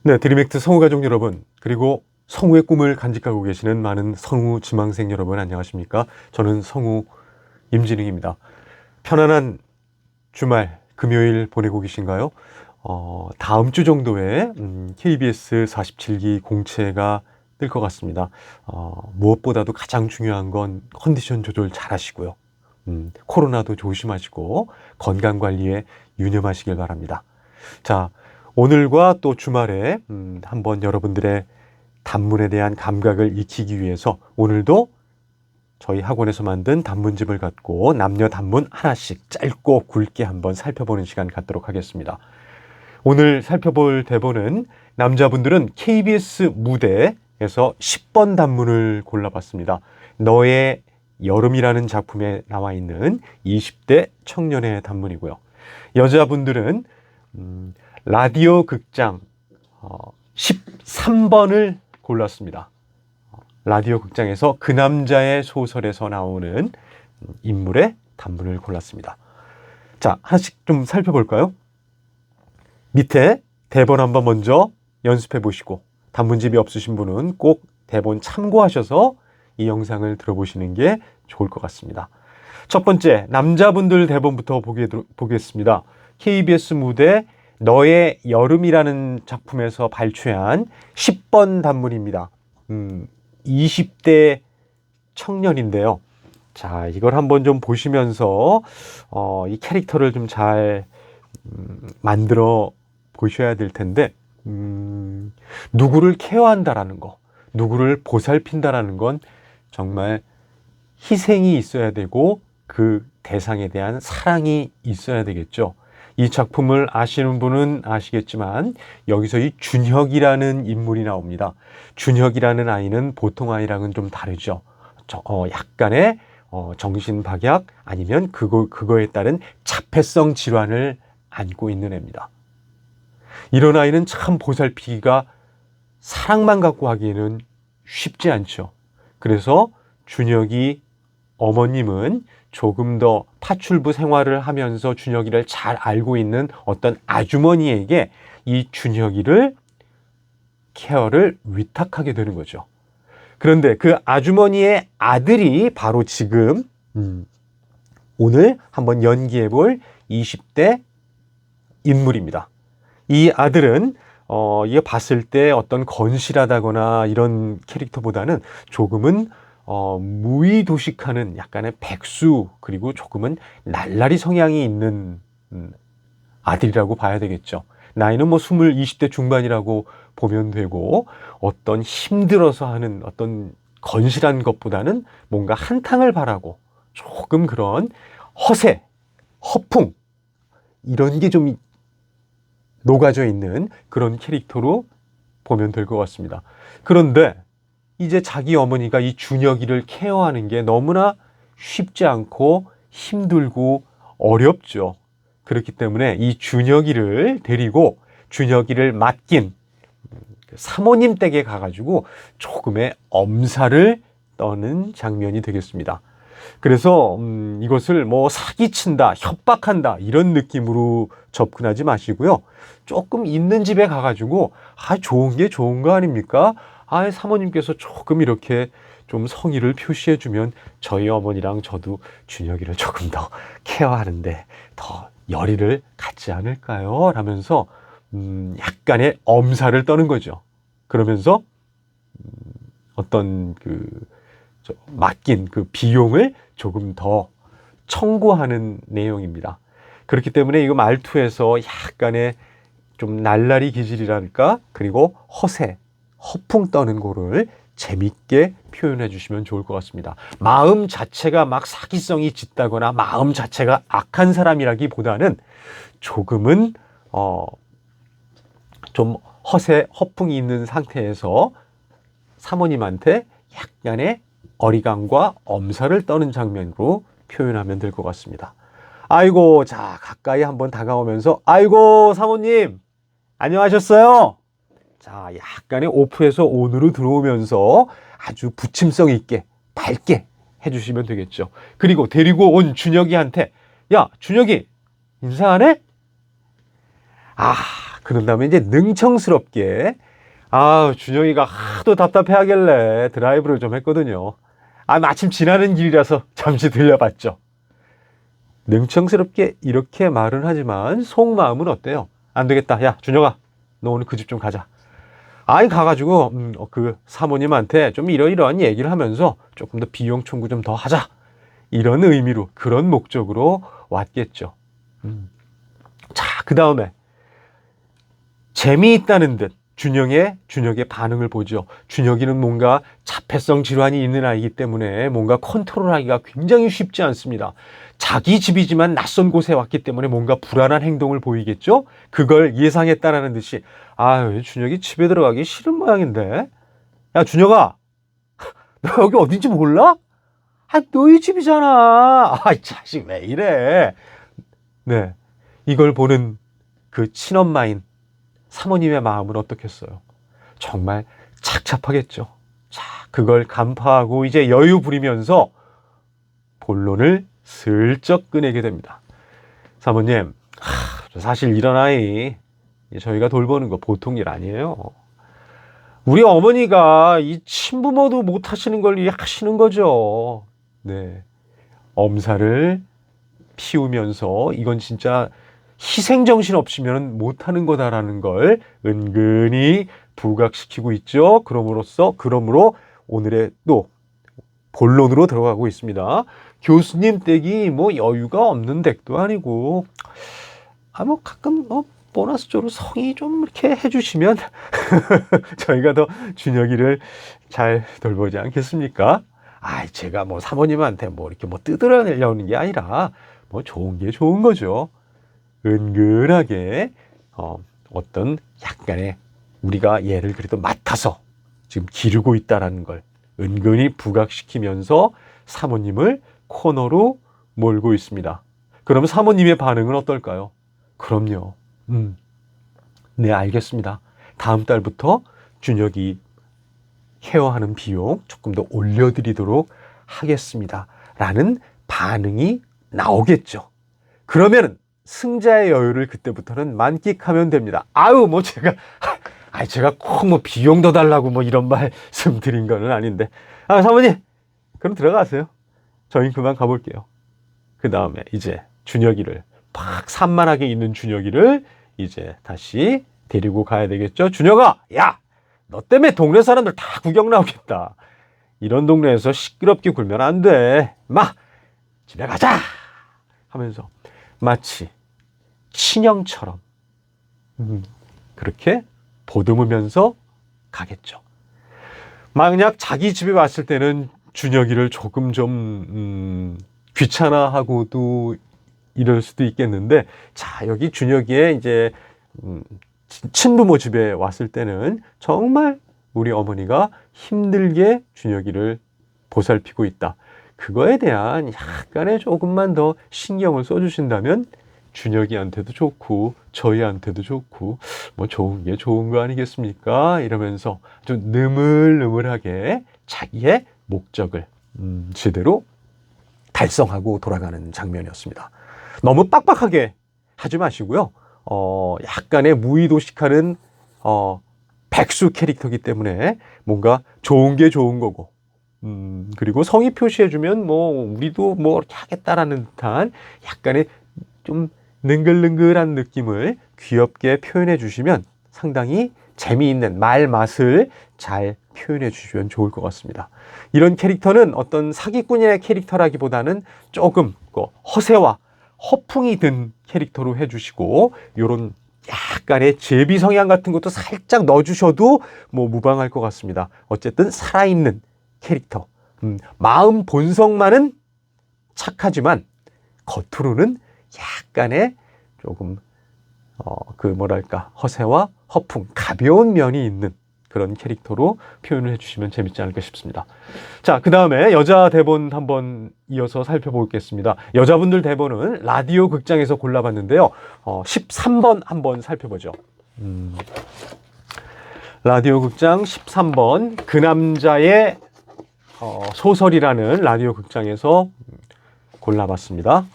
네, 드림액트 성우가족 여러분, 그리고 성우의 꿈을 간직하고 계시는 많은 성우 지망생 여러분 안녕하십니까? 저는 성우 임진웅입니다. 편안한 주말 금요일 보내고 계신가요? 다음 주 정도에 KBS 47기 공채가 뜰 것 같습니다. 무엇보다도 가장 중요한 건 컨디션 조절 잘 하시고요. 코로나도 조심하시고 건강관리에 유념하시길 바랍니다. 자, 오늘과 또 주말에 한번 여러분들의 단문에 대한 감각을 익히기 위해서 오늘도 저희 학원에서 만든 단문집을 갖고 남녀 단문 하나씩 짧고 굵게 한번 살펴보는 시간 갖도록 하겠습니다. 오늘 살펴볼 대본은 남자분들은 KBS 무대에서 10번 단문을 골라봤습니다. 너의 여름이라는 작품에 나와 있는 20대 청년의 단문이고요. 여자분들은 라디오 극장 13번을 골랐습니다. 라디오 극장에서 그 남자의 소설에서 나오는 인물의 단문을 골랐습니다. 자, 하나씩 좀 살펴볼까요? 밑에 대본 한번 먼저 연습해 보시고 단문집이 없으신 분은 꼭 대본 참고하셔서 이 영상을 들어보시는 게 좋을 것 같습니다. 첫 번째, 남자분들 대본부터 보겠습니다. KBS 무대 너의 여름이라는 작품에서 발췌한 10번 단문입니다. 20대 청년인데요. 자, 이걸 한번 좀 보시면서 이 캐릭터를 좀 잘 만들어 보셔야 될 텐데 누구를 케어한다라는 거, 누구를 보살핀다라는 건 정말 희생이 있어야 되고 그 대상에 대한 사랑이 있어야 되겠죠. 이 작품을 아시는 분은 아시겠지만 여기서 이 준혁이라는 인물이 나옵니다. 준혁이라는 아이는 보통 아이랑은 좀 다르죠. 약간의 정신박약 아니면 그거에 따른 자폐성 질환을 안고 있는 애입니다. 이런 아이는 참 보살피기가 사랑만 갖고 하기에는 쉽지 않죠. 그래서 준혁이 어머님은 조금 더 파출부 생활을 하면서 준혁이를 잘 알고 있는 어떤 아주머니에게 이 준혁이를 케어를 위탁하게 되는 거죠. 그런데 그 아주머니의 아들이 바로 지금 오늘 한번 연기해 볼 20대 인물입니다. 이 아들은 이게 봤을 때 어떤 건실하다거나 이런 캐릭터보다는 조금은 무의도식하는 약간의 백수, 그리고 조금은 날라리 성향이 있는 아들이라고 봐야 되겠죠. 나이는 뭐 20대 중반이라고 보면 되고, 어떤 힘들어서 하는 어떤 건실한 것보다는 뭔가 한탕을 바라고 조금 그런 허세, 허풍 이런 게 좀 녹아져 있는 그런 캐릭터로 보면 될 것 같습니다. 그런데 이제 자기 어머니가 이 준혁이를 케어하는 게 너무나 쉽지 않고 힘들고 어렵죠. 그렇기 때문에 이 준혁이를 데리고 준혁이를 맡긴 사모님 댁에 가가지고 조금의 엄살을 떠는 장면이 되겠습니다. 그래서 이것을 뭐 사기친다, 협박한다 이런 느낌으로 접근하지 마시고요. 조금 있는 집에 가가지고 좋은 게 좋은 거 아닙니까? 사모님께서 조금 이렇게 좀 성의를 표시해주면 저희 어머니랑 저도 준혁이를 조금 더 케어하는데 더 열의를 갖지 않을까요? 라면서 약간의 엄살을 떠는 거죠. 그러면서 어떤 맡긴 그 비용을 조금 더 청구하는 내용입니다. 그렇기 때문에 이거 말투에서 약간의 좀 날라리 기질이랄까, 그리고 허세, 허풍 떠는 거를 재밌게 표현해 주시면 좋을 것 같습니다. 마음 자체가 막 사기성이 짙다거나 마음 자체가 악한 사람이라기보다는 조금은 좀 허세, 허풍이 있는 상태에서 사모님한테 약간의 어리광과 엄살을 떠는 장면으로 표현하면 될 것 같습니다. 아이고, 자, 가까이 한번 다가오면서 아이고, 사모님 안녕하셨어요? 자, 약간의 오프에서 온으로 들어오면서 아주 부침성 있게 밝게 해주시면 되겠죠. 그리고 데리고 온 준혁이한테 야, 준혁이 인사 안 해? 그런 다음에 이제 능청스럽게, 준영이가 하도 답답해하길래 드라이브를 좀 했거든요. 마침 지나는 길이라서 잠시 들려봤죠. 능청스럽게 이렇게 말은 하지만 속마음은 어때요? 안 되겠다. 야, 준영아, 너 오늘 그 집 좀 가자. 가가지고 그 사모님한테 좀 이러이러한 얘기를 하면서 조금 더 비용 청구 좀 더 하자. 이런 의미로, 그런 목적으로 왔겠죠. 자, 그 다음에 재미있다는 듯 준혁의 반응을 보죠. 준혁이는 뭔가 자폐성 질환이 있는 아이이기 때문에 뭔가 컨트롤하기가 굉장히 쉽지 않습니다. 자기 집이지만 낯선 곳에 왔기 때문에 뭔가 불안한 행동을 보이겠죠. 그걸 예상했다라는 듯이 준혁이 집에 들어가기 싫은 모양인데, 야 준혁아, 너 여기 어딘지 몰라? 너희 집이잖아. 이 자식 왜 이래. 네, 이걸 보는 그 친엄마인 사모님의 마음은 어떻겠어요? 정말 착잡하겠죠. 자, 그걸 간파하고 이제 여유 부리면서 본론을 슬쩍 꺼내게 됩니다. 사모님, 사실 이런 아이 저희가 돌보는 거 보통 일 아니에요. 우리 어머니가 이 친부모도 못 하시는 걸 하시는 거죠. 네, 엄살을 피우면서 이건 진짜 희생정신 없이면 못하는 거다라는 걸 은근히 부각시키고 있죠. 그러므로 오늘의 또 본론으로 들어가고 있습니다. 교수님 댁이 뭐 여유가 없는 댁도 아니고, 가끔 보너스적으로 성의 좀 이렇게 해주시면 저희가 더 준혁이를 잘 돌보지 않겠습니까? 제가 뭐 사모님한테 이렇게 뜯어내려는 게 아니라 좋은 게 좋은 거죠. 은근하게 어떤 약간의 우리가 얘를 그래도 맡아서 지금 기르고 있다라는 걸 은근히 부각시키면서 사모님을 코너로 몰고 있습니다. 그럼 사모님의 반응은 어떨까요? 그럼요. 네, 알겠습니다. 다음 달부터 준혁이 케어하는 비용 조금 더 올려드리도록 하겠습니다. 라는 반응이 나오겠죠. 그러면은 승자의 여유를 그때부터는 만끽하면 됩니다. 제가 꼭 비용 더 달라고 이런 말씀 드린 거는 아닌데. 사모님, 그럼 들어가세요. 저희 그만 가볼게요. 그 다음에 이제 준혁이를 팍 산만하게 있는 준혁이를 이제 다시 데리고 가야 되겠죠. 준혁아, 야, 너 때문에 동네 사람들 다 구경 나오겠다. 이런 동네에서 시끄럽게 굴면 안 돼. 집에 가자 하면서 마치 친형처럼 그렇게 보듬으면서 가겠죠. 만약 자기 집에 왔을 때는 준혁이를 조금 좀 귀찮아하고도 이럴 수도 있겠는데, 자, 여기 준혁이의 이제 친부모 집에 왔을 때는 정말 우리 어머니가 힘들게 준혁이를 보살피고 있다. 그거에 대한 약간의 조금만 더 신경을 써주신다면 준혁이한테도 좋고 저희한테도 좋고 좋은 게 좋은 거 아니겠습니까? 이러면서 좀 느물느물하게 자기의 목적을 제대로 달성하고 돌아가는 장면이었습니다. 너무 빡빡하게 하지 마시고요. 약간의 무의도식하는 백수 캐릭터이기 때문에 뭔가 좋은 게 좋은 거고, 그리고 성의 표시해주면 우리도 이렇게 하겠다라는 듯한 약간의 좀 능글능글한 느낌을 귀엽게 표현해 주시면 상당히 재미있는 말 맛을 잘 표현해 주시면 좋을 것 같습니다. 이런 캐릭터는 어떤 사기꾼의 캐릭터라기보다는 조금 허세와 허풍이 든 캐릭터로 해주시고, 이런 약간의 제비 성향 같은 것도 살짝 넣어주셔도 무방할 것 같습니다. 어쨌든 살아있는 캐릭터, 마음 본성만은 착하지만 겉으로는 약간의 조금 허세와 허풍, 가벼운 면이 있는 그런 캐릭터로 표현을 해주시면 재밌지 않을까 싶습니다. 자, 그 다음에 여자 대본 한번 이어서 살펴보겠습니다. 여자분들 대본은 라디오 극장에서 골라봤는데요. 13번 한번 살펴보죠. 라디오 극장 13번 그 남자의 소설이라는 라디오 극장에서 골라봤습니다.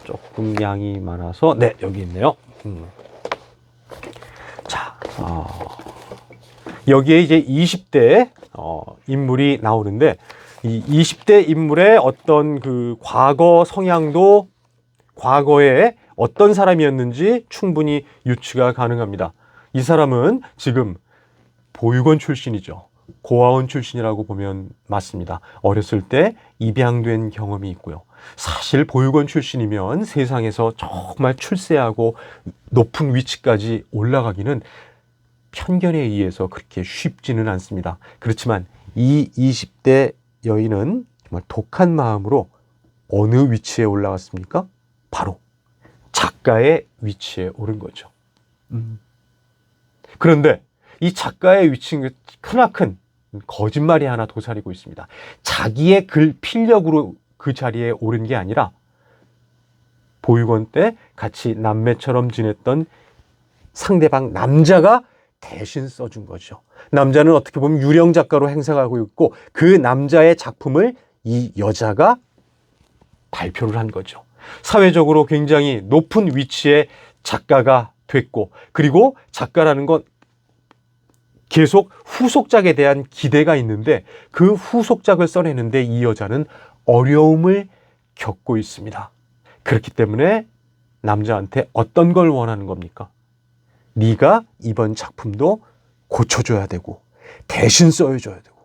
조금 양이 많아서, 네, 여기 있네요. 여기에 이제 20대 인물이 나오는데, 이 20대 인물의 어떤 그 과거 성향도 과거에 어떤 사람이었는지 충분히 유추가 가능합니다. 이 사람은 지금 보육원 출신이죠. 고아원 출신이라고 보면 맞습니다. 어렸을 때 입양된 경험이 있고요. 사실 보육원 출신이면 세상에서 정말 출세하고 높은 위치까지 올라가기는 편견에 의해서 그렇게 쉽지는 않습니다. 그렇지만 이 20대 여인은 정말 독한 마음으로 어느 위치에 올라갔습니까? 바로 작가의 위치에 오른 거죠. 그런데 이 작가의 위치는 크나큰 거짓말이 하나 도사리고 있습니다. 자기의 글 필력으로 그 자리에 오른 게 아니라 보육원 때 같이 남매처럼 지냈던 상대방 남자가 대신 써준 거죠. 남자는 어떻게 보면 유령 작가로 행사하고 있고 그 남자의 작품을 이 여자가 발표를 한 거죠. 사회적으로 굉장히 높은 위치의 작가가 됐고, 그리고 작가라는 건 계속 후속작에 대한 기대가 있는데 그 후속작을 써내는데 이 여자는 어려움을 겪고 있습니다. 그렇기 때문에 남자한테 어떤 걸 원하는 겁니까? 네가 이번 작품도 고쳐줘야 되고 대신 써줘야 되고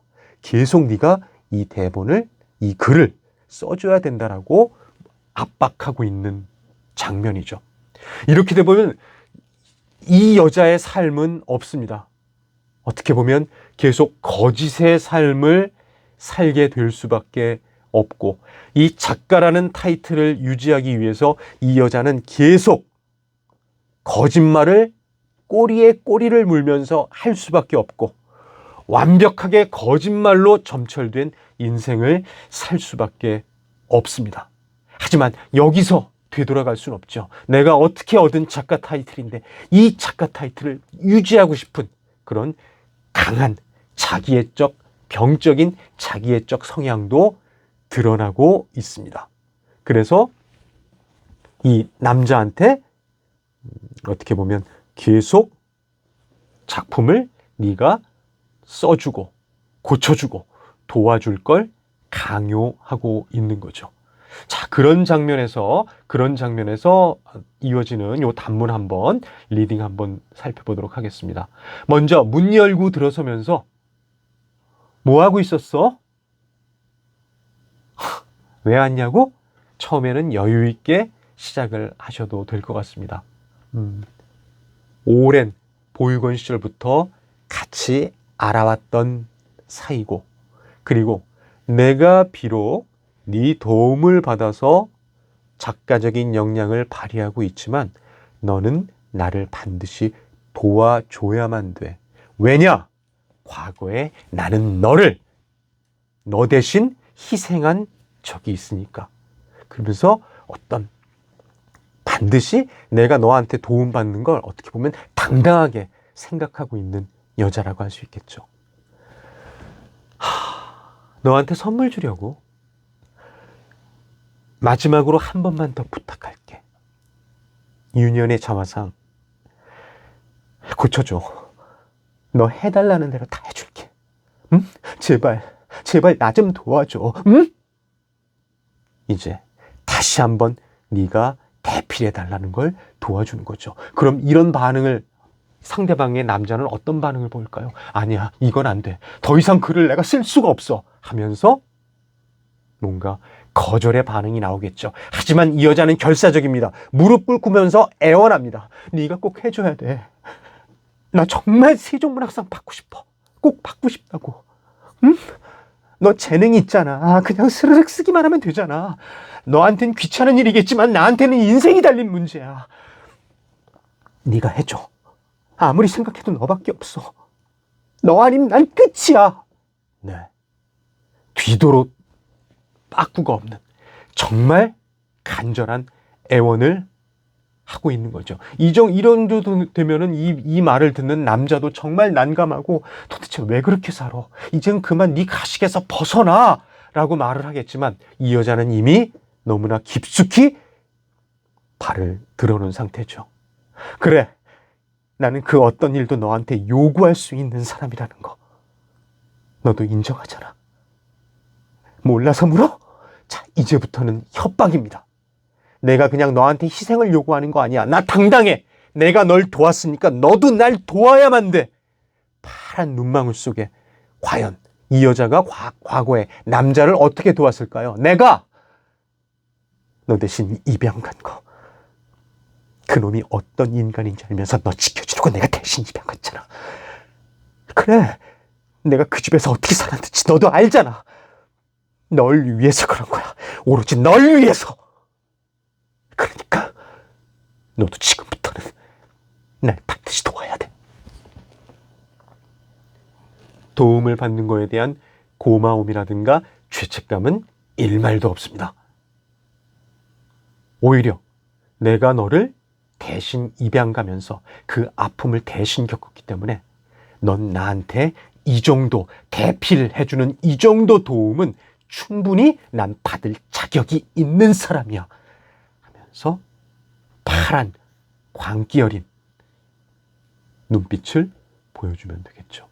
계속 네가 이 대본을, 이 글을 써줘야 된다라고 압박하고 있는 장면이죠. 이렇게 되면 이 여자의 삶은 없습니다. 어떻게 보면 계속 거짓의 삶을 살게 될 수밖에 없고, 이 작가라는 타이틀을 유지하기 위해서 이 여자는 계속 거짓말을 꼬리에 꼬리를 물면서 할 수밖에 없고, 완벽하게 거짓말로 점철된 인생을 살 수밖에 없습니다. 하지만 여기서 되돌아갈 수는 없죠. 내가 어떻게 얻은 작가 타이틀인데 이 작가 타이틀을 유지하고 싶은 그런 강한 자기애적, 병적인 자기애적 성향도 드러나고 있습니다. 그래서 이 남자한테 어떻게 보면 계속 작품을 네가 써주고 고쳐주고 도와줄 걸 강요하고 있는 거죠. 자, 그런 장면에서 이어지는 요 단문 한번 리딩 한번 살펴보도록 하겠습니다. 먼저 문 열고 들어서면서 뭐 하고 있었어? 왜 왔냐고? 처음에는 여유 있게 시작을 하셔도 될 것 같습니다. 오랜 보육원 시절부터 같이 알아왔던 사이고, 그리고 내가 비록 네 도움을 받아서 작가적인 역량을 발휘하고 있지만 너는 나를 반드시 도와줘야만 돼. 왜냐? 과거에 나는 너 대신 희생한 적이 있으니까. 그러면서 어떤 반드시 내가 너한테 도움받는 걸 어떻게 보면 당당하게 생각하고 있는 여자라고 할 수 있겠죠. 너한테 선물 주려고 마지막으로 한 번만 더 부탁할게. 유년의 자화상 고쳐줘. 너 해달라는 대로 다 해줄게. 응? 제발 나 좀 도와줘. 응? 이제 다시 한번 네가 대필해달라는 걸 도와주는 거죠. 그럼 이런 반응을 상대방의 남자는 어떤 반응을 보일까요? 아니야, 이건 안 돼. 더 이상 글을 내가 쓸 수가 없어. 하면서 뭔가 거절의 반응이 나오겠죠. 하지만 이 여자는 결사적입니다. 무릎 꿇으면서 애원합니다. 네가 꼭 해줘야 돼. 나 정말 세종문학상 받고 싶어. 꼭 받고 싶다고. 응? 너 재능이 있잖아. 그냥 스르륵 쓰기만 하면 되잖아. 너한테는 귀찮은 일이겠지만 나한테는 인생이 달린 문제야. 네가 해줘. 아무리 생각해도 너밖에 없어. 너 아니면 난 끝이야. 네. 뒤도로 빠꾸가 없는 정말 간절한 애원을 하고 있는 거죠. 이런 정도 되면은 이 말을 듣는 남자도 정말 난감하고 도대체 왜 그렇게 살아? 이젠 그만 네 가식에서 벗어나! 라고 말을 하겠지만 이 여자는 이미 너무나 깊숙이 발을 들어놓은 상태죠. 그래, 나는 그 어떤 일도 너한테 요구할 수 있는 사람이라는 거. 너도 인정하잖아. 몰라서 물어? 자, 이제부터는 협박입니다. 내가 그냥 너한테 희생을 요구하는 거 아니야. 나 당당해. 내가 널 도왔으니까 너도 날 도와야만 돼. 파란 눈망울 속에 과연 이 여자가 과거에 남자를 어떻게 도왔을까요? 내가 너 대신 입양 간 거. 그놈이 어떤 인간인지 알면서 너 지켜주려고 내가 대신 입양 갔잖아. 그래, 내가 그 집에서 어떻게 살았는지 너도 알잖아. 널 위해서 그런 거야. 오로지 널 위해서. 그러니까 너도 지금부터는 날 반드시 도와야 돼. 도움을 받는 거에 대한 고마움이라든가 죄책감은 일말도 없습니다. 오히려 내가 너를 대신 입양 가면서 그 아픔을 대신 겪었기 때문에 넌 나한테 이 정도 대피를 해주는 이 정도 도움은 충분히 난 받을 자격이 있는 사람이야 하면서 파란 광기 어린 눈빛을 보여주면 되겠죠.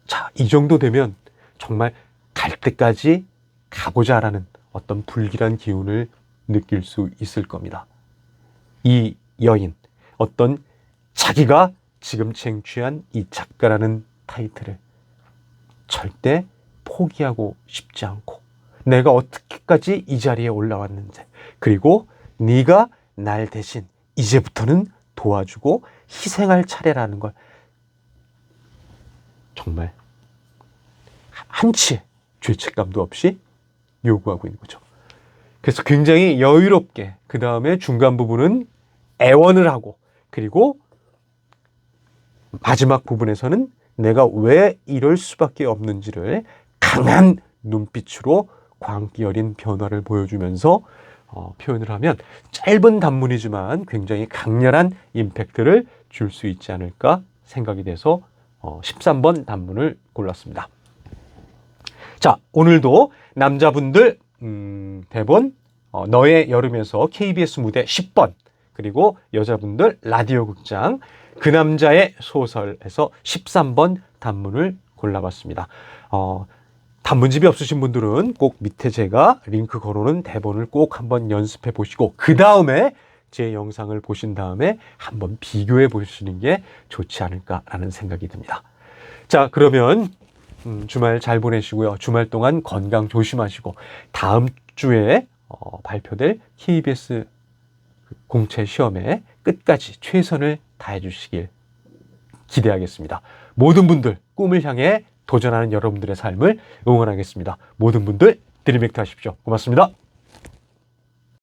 자, 이 정도 되면 정말 갈 때까지 가보자라는 어떤 불길한 기운을 느낄 수 있을 겁니다. 이 여인, 어떤 자기가 지금 쟁취한 이 작가라는 타이틀을 절대 포기하고 싶지 않고 내가 어떻게까지 이 자리에 올라왔는지, 그리고 네가 날 대신 이제부터는 도와주고 희생할 차례라는 걸 정말 한치의 죄책감도 없이 요구하고 있는 거죠. 그래서 굉장히 여유롭게 그 다음에 중간 부분은 애원을 하고, 그리고 마지막 부분에서는 내가 왜 이럴 수밖에 없는지를 강한 눈빛으로 광기 어린 변화를 보여주면서 표현을 하면 짧은 단문이지만 굉장히 강렬한 임팩트를 줄 수 있지 않을까 생각이 돼서 13번 단문을 골랐습니다. 자, 오늘도 남자분들 대본 너의 여름에서 KBS 무대 10번, 그리고 여자분들 라디오 극장 그 남자의 소설에서 13번 단문을 골라봤습니다. 단문집이 없으신 분들은 꼭 밑에 제가 링크 걸어놓은 대본을 꼭 한번 연습해 보시고 그 다음에 제 영상을 보신 다음에 한번 비교해 보시는 게 좋지 않을까라는 생각이 듭니다. 자, 그러면 주말 잘 보내시고요. 주말 동안 건강 조심하시고 다음 주에 발표될 KBS 공채 시험에 끝까지 최선을 다해 주시길 기대하겠습니다. 모든 분들 꿈을 향해 도전하는 여러분들의 삶을 응원하겠습니다. 모든 분들 드림액트 하십시오. 고맙습니다.